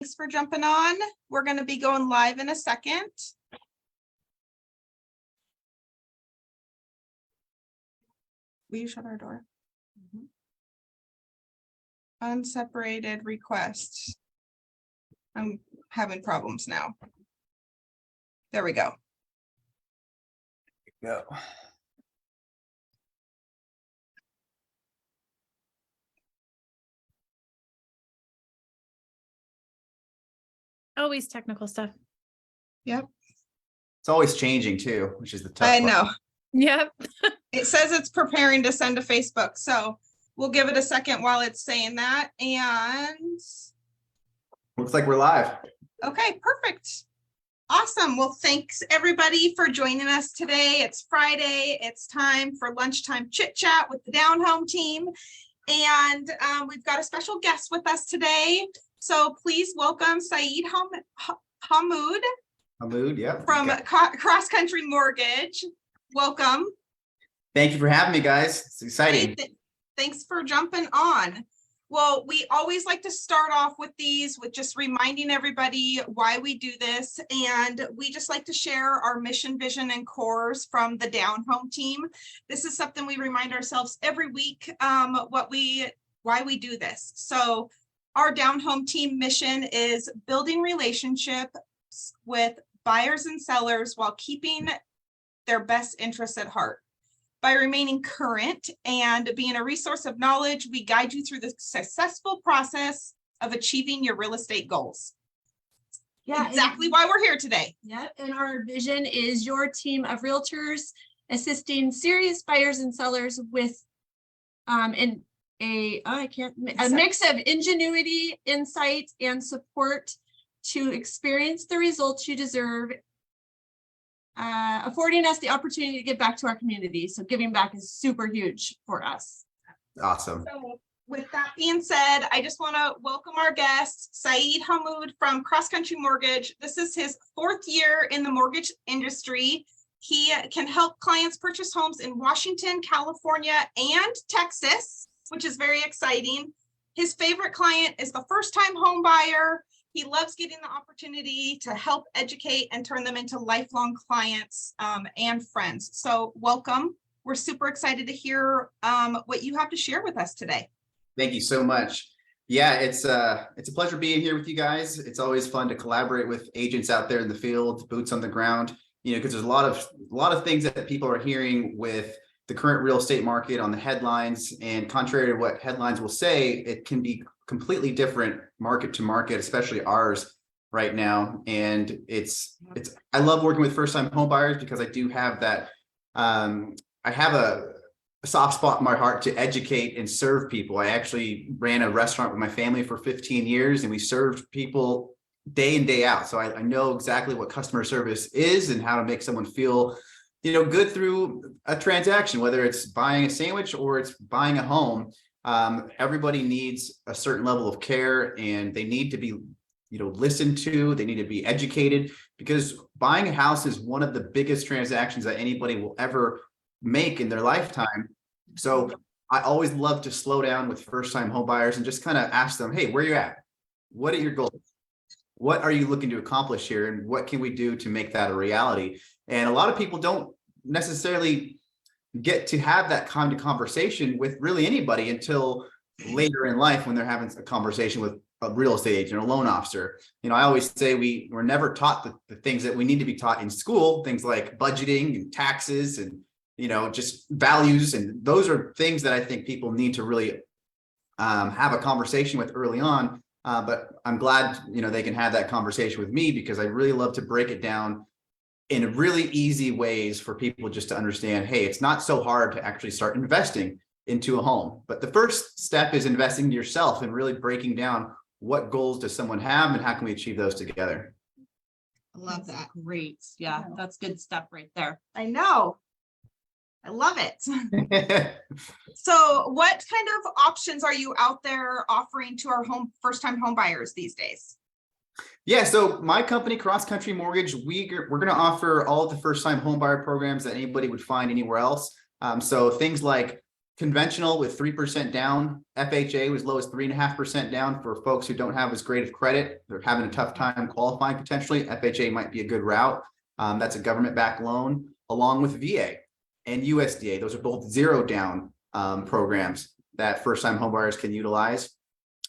Thanks for jumping on. We're going to be going live in a second. Will you shut our door? Unseparated requests. I'm having problems now. There we go. Go. Always technical stuff. Yep. It's always changing too, which is the tough I part. know. Yep. It says it's preparing to send to Facebook. So we'll give it a second while it's saying that. And Looks like we're live. okay, perfect. Awesome. Well, thanks everybody for joining us today. It's Friday. It's time for lunchtime chit chat with the Down Home team. And we've got a special guest with us today. So please welcome Saeed Hamood. Hamood, yeah. From Okay. Cross Country Mortgage. Welcome. Thank you for having me, guys. It's exciting. Hey, thanks for jumping on. Well, we always like to start off with these with just reminding everybody why we do this. And we just like to share our mission, vision, and cores from the Down Home team. This is something we remind ourselves every week, why we do this. So our Down Home team mission is building relationships with buyers and sellers while keeping their best interests at heart. By remaining current and being a resource of knowledge, we guide you through the successful process of achieving your real estate goals. Yeah, Exactly why we're here today. Yeah, and our vision is your team of realtors assisting serious buyers and sellers with a mix of ingenuity, insight, and support to experience the results you deserve, affording us the opportunity to give back to our community. So giving back is super huge for us. Awesome. So with that being said, I just want to welcome our guest, Saeed Hamood from Cross Country Mortgage. This is his 4th year in the mortgage industry. He can help clients purchase homes in Washington, California, and Texas, which is very exciting. His favorite client is the first-time home buyer. He loves getting the opportunity to help educate and turn them into lifelong clients and friends. So welcome. We're super excited to hear what you have to share with us today. Thank you so much. Yeah, it's a pleasure being here with you guys. It's always fun to collaborate with agents out there in the field, boots on the ground, because there's a lot of things that people are hearing with the current real estate market on the headlines, and contrary to what headlines will say, it can be completely different market to market, especially ours right now. And I love working with first-time home buyers because I do have that, I have a soft spot in my heart to educate and serve people. I actually ran a restaurant with my family for 15 years and we served people day in, day out. So I know exactly what customer service is and how to make someone feel good through a transaction, whether it's buying a sandwich or it's buying a home. Everybody needs a certain level of care and they need to be, listened to, they need to be educated, because buying a house is one of the biggest transactions that anybody will ever make in their lifetime. So I always love to slow down with first-time home buyers and just kind of ask them, hey, where are you at? What are your goals? What are you looking to accomplish here? And what can we do to make that a reality? And a lot of people don't necessarily get to have that kind of conversation with really anybody until later in life when they're having a conversation with a real estate agent or a loan officer. I always say we're never taught the things that we need to be taught in school, things like budgeting and taxes and, just values. And those are things that I think people need to really have a conversation with early on. But I'm glad, they can have that conversation with me because I really love to break it down in really easy ways for people just to understand, hey, it's not so hard to actually start investing into a home. But the first step is investing in yourself and really breaking down what goals does someone have and how can we achieve those together. I love that. Great. Yeah, that's good stuff right there. I know. I love it. So what kind of options are you out there offering to our first-time home buyers these days? Yeah, so my company, Cross Country Mortgage, we're going to offer all of the first-time home buyer programs that anybody would find anywhere else. So things like conventional with 3% down. FHA was low as 3.5% down for folks who don't have as great of credit. They're having a tough time qualifying potentially. FHA might be a good route. That's a government-backed loan, along with VA and USDA. Those are both zero down programs that first-time homebuyers can utilize,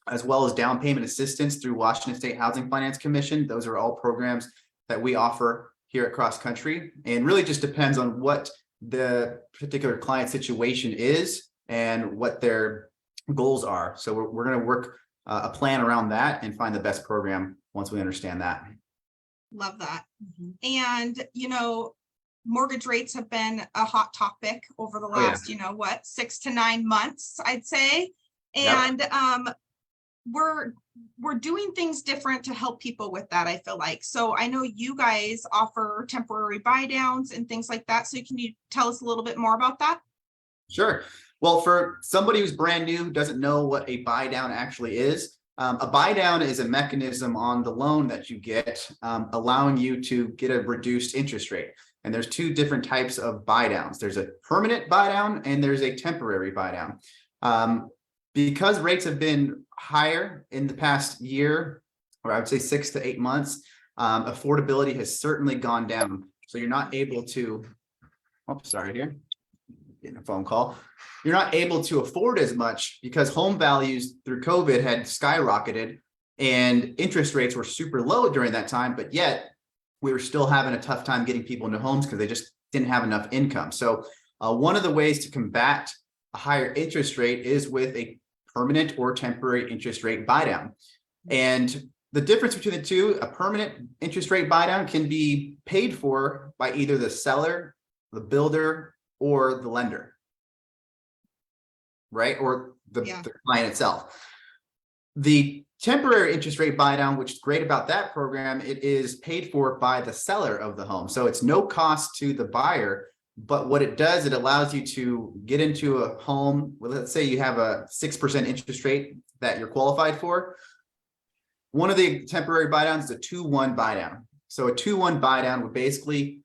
as well as down payment assistance through Washington State Housing Finance Commission. Those are all programs that we offer here at Cross Country, and really just depends on what the particular client situation is and what their goals are. So we're going to work a plan around that and find the best program once we understand that. Love that. And, mortgage rates have been a hot topic over the last, 6 to 9 months, I'd say. And we're doing things different to help people with that, I feel like. So I know you guys offer temporary buy downs and things like that. So can you tell us a little bit more about that? Sure. Well, for somebody who's brand new, who doesn't know what a buy down actually is, a buy down is a mechanism on the loan that you get, allowing you to get a reduced interest rate. And there's two different types of buy downs. There's a permanent buy down and there's a temporary buy down. Because rates have been higher in the past year, or I would say 6 to 8 months, affordability has certainly gone down. So you're not able to, getting a phone call. You're not able to afford as much because home values through COVID had skyrocketed and interest rates were super low during that time, but yet we were still having a tough time getting people into homes because they just didn't have enough income. So one of the ways to combat a higher interest rate is with a permanent or temporary interest rate buy down. And the difference between the two, a permanent interest rate buy down can be paid for by either the seller, the builder, or the lender, right? Or the client itself. The temporary interest rate buy down, which is great about that program, it is paid for by the seller of the home. So it's no cost to the buyer. But what it does, it allows you to get into a home. Well, let's say you have a 6% interest rate that you're qualified for. One of the temporary buy downs is a 2-1 buy down. So a 2-1 buy down would basically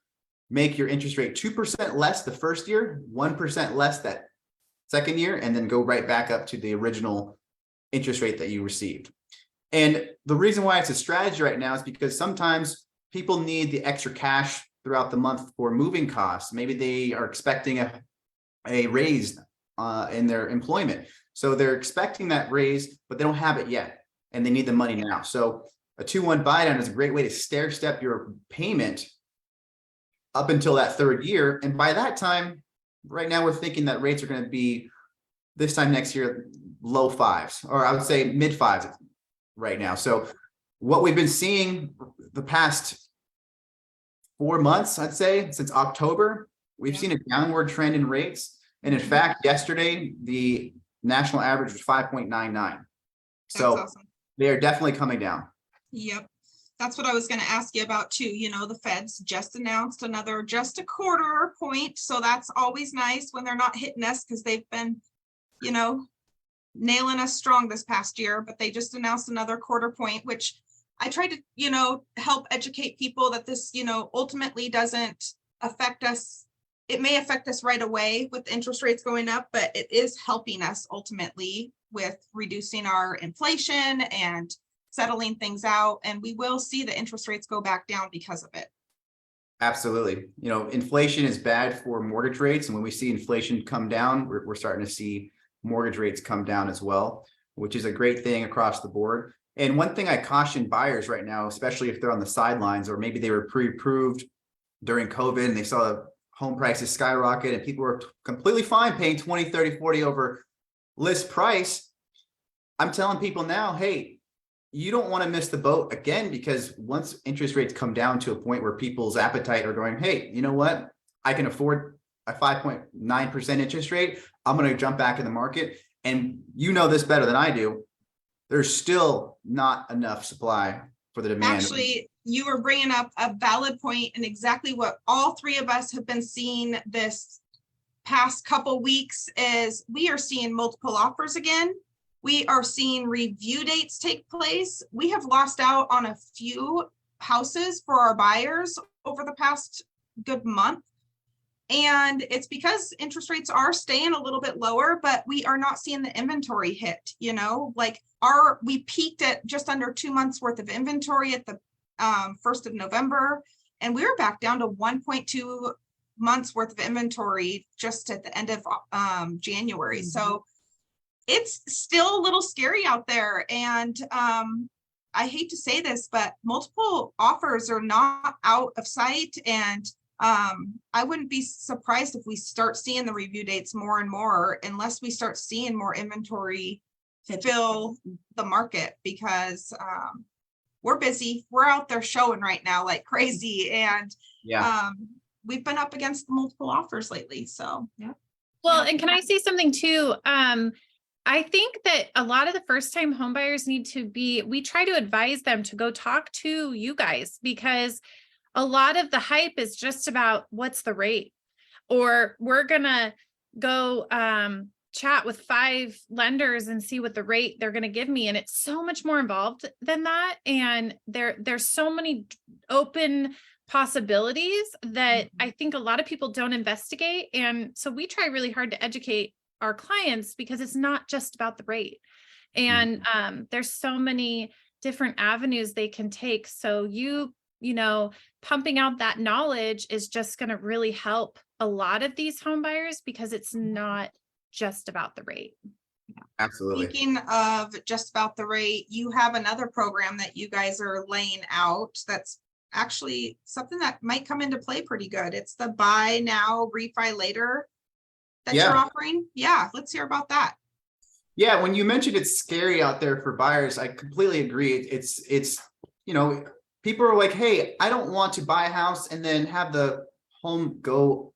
make your interest rate 2% less the first year, 1% less that second year, and then go right back up to the original interest rate that you received. And the reason why it's a strategy right now is because sometimes people need the extra cash throughout the month for moving costs. Maybe they are expecting a raise in their employment. So they're expecting that raise, but they don't have it yet, and they need the money now. So a 2-1 buy down is a great way to stair step your payment up until that third year. And by that time, right now, we're thinking that rates are going to be this time next year, low 5s, or I would say mid 5s right now. So what we've been seeing the past 4 months, I'd say since October, we've seen a downward trend in rates. And in fact, yesterday, the national average was 5.99. So awesome. They are definitely coming down. Yep. That's what I was going to ask you about too. The Feds just announced just a quarter point. So that's always nice when they're not hitting us, because they've been, nailing us strong this past year, but they just announced another quarter point, which I try to, help educate people that this, ultimately doesn't affect us. It may affect us right away with interest rates going up, but it is helping us ultimately with reducing our inflation and settling things out. And we will see the interest rates go back down because of it. Absolutely. Inflation is bad for mortgage rates. And when we see inflation come down, we're starting to see mortgage rates come down as well, which is a great thing across the board. And one thing I caution buyers right now, especially if they're on the sidelines, or maybe they were pre-approved during COVID and they saw the home prices skyrocket and people were completely fine paying 20, 30, 40 over list price. I'm telling people now, hey, you don't want to miss the boat again, because once interest rates come down to a point where people's appetite are going, hey, you know what? I can afford a 5.9% interest rate. I'm going to jump back in the market. And you know this better than I do. There's still not enough supply for the demand. Actually, you were bringing up a valid point, and exactly what all three of us have been seeing this past couple weeks is we are seeing multiple offers again. We are seeing review dates take place. We have lost out on a few houses for our buyers over the past good month. And it's because interest rates are staying a little bit lower, but we are not seeing the inventory hit, like we peaked at just under 2 months worth of inventory at the 1st of November. And we were back down to 1.2 months worth of inventory just at the end of January. So it's still a little scary out there. And I hate to say this, but multiple offers are not out of sight. And I wouldn't be surprised if we start seeing the review dates more and more, unless we start seeing more inventory fill the market, because we're busy. We're out there showing right now like crazy. And we've been up against multiple offers lately. So, yeah. Well, and can I say something too? I think that a lot of the first time home buyers we try to advise them to go talk to you guys, because a lot of the hype is just about what's the rate, or we're going to go chat with 5 lenders and see what the rate they're going to give me. And it's so much more involved than that. And there's so many open possibilities that I think a lot of people don't investigate. And so we try really hard to educate our clients, because it's not just about the rate. And there's so many different avenues they can take. So pumping out that knowledge is just going to really help a lot of these home buyers, because it's not just about the rate. Absolutely. Speaking of just about the rate, you have another program that you guys are laying out that's actually something that might come into play pretty good. It's the buy now, refi later that you're offering. Yeah, let's hear about that. Yeah, when you mentioned it's scary out there for buyers, I completely agree. It's people are like, hey, I don't want to buy a house and then have the home go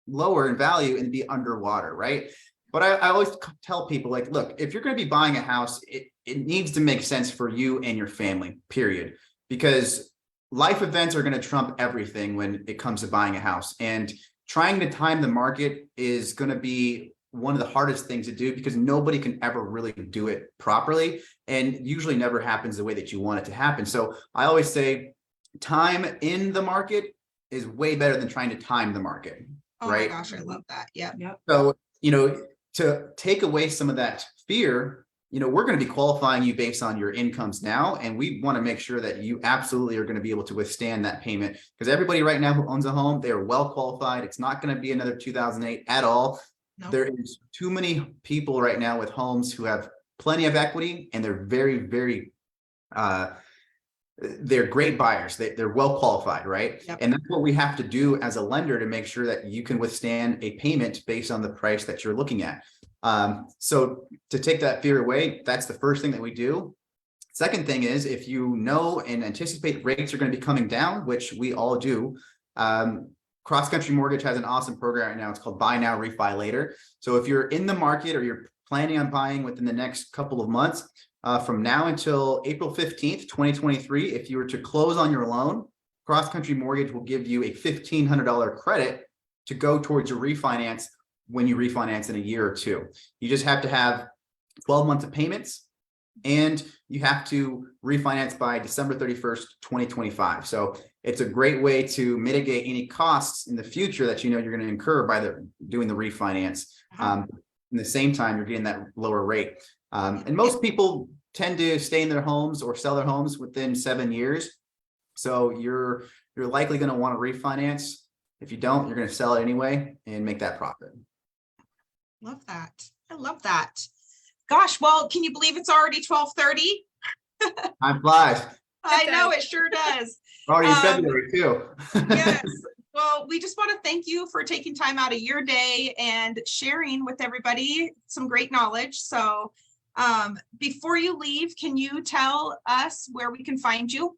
lower in value and be underwater, right? But I always tell people, like, look, if you're going to be buying a house, it needs to make sense for you and your family, period. Because life events are going to trump everything when it comes to buying a house. And trying to time the market is going to be one of the hardest things to do, because nobody can ever really do it properly, and usually never happens the way that you want it to happen. So I always say time in the market is way better than trying to time the market. Oh right? my gosh, I love that. Yeah. So, to take away some of that fear, we're going to be qualifying you based on your incomes now. And we want to make sure that you absolutely are going to be able to withstand that payment, because everybody right now who owns a home, they are well qualified. It's not going to be another 2008 at all. Nope. There is too many people right now with homes who have plenty of equity, and they're very, very, they're great buyers. They're well qualified, right? Yep. And that's what we have to do as a lender to make sure that you can withstand a payment based on the price that you're looking at. So to take that fear away, that's the first thing that we do. Second thing is, if you know and anticipate rates are going to be coming down, which we all do, Cross Country Mortgage has an awesome program right now. It's called Buy Now, Refi Later. So if you're in the market or you're planning on buying within the next couple of months, from now until April 15th, 2023, if you were to close on your loan, Cross Country Mortgage will give you a $1,500 credit to go towards your refinance when you refinance in a year or two. You just have to have 12 months of payments, and you have to refinance by December 31st, 2025. So it's a great way to mitigate any costs in the future that you're going to incur by doing the refinance. In the same time, you're getting that lower rate. And most people tend to stay in their homes or sell their homes within 7 years. So you're likely going to want to refinance. If you don't, you're going to sell it anyway and make that profit. Love that. I love that. Gosh, well, can you believe it's already 12:30? Time flies. I know, it sure does. Already in February too. Yes. Well, we just want to thank you for taking time out of your day and sharing with everybody some great knowledge. So before you leave, can you tell us where we can find you?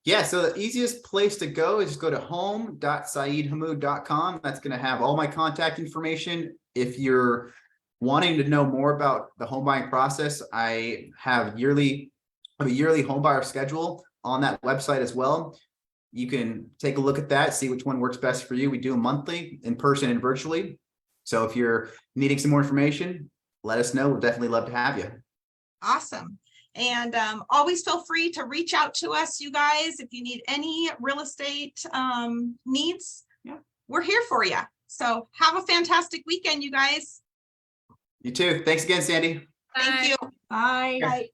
Yeah, so the easiest place to go is just go to home.saeedhamood.com. That's going to have all my contact information. If you're wanting to know more about the home buying process, I have a yearly home buyer schedule on that website as well. You can take a look at that, see which one works best for you. We do them monthly, in person and virtually. So if you're needing some more information, let us know. We'll definitely love to have you. Awesome. And always feel free to reach out to us, you guys, if you need any real estate needs. Yeah. we're here for you. So have a fantastic weekend, you guys. You too. Thanks again, Sandy. Thank you. Bye. Bye.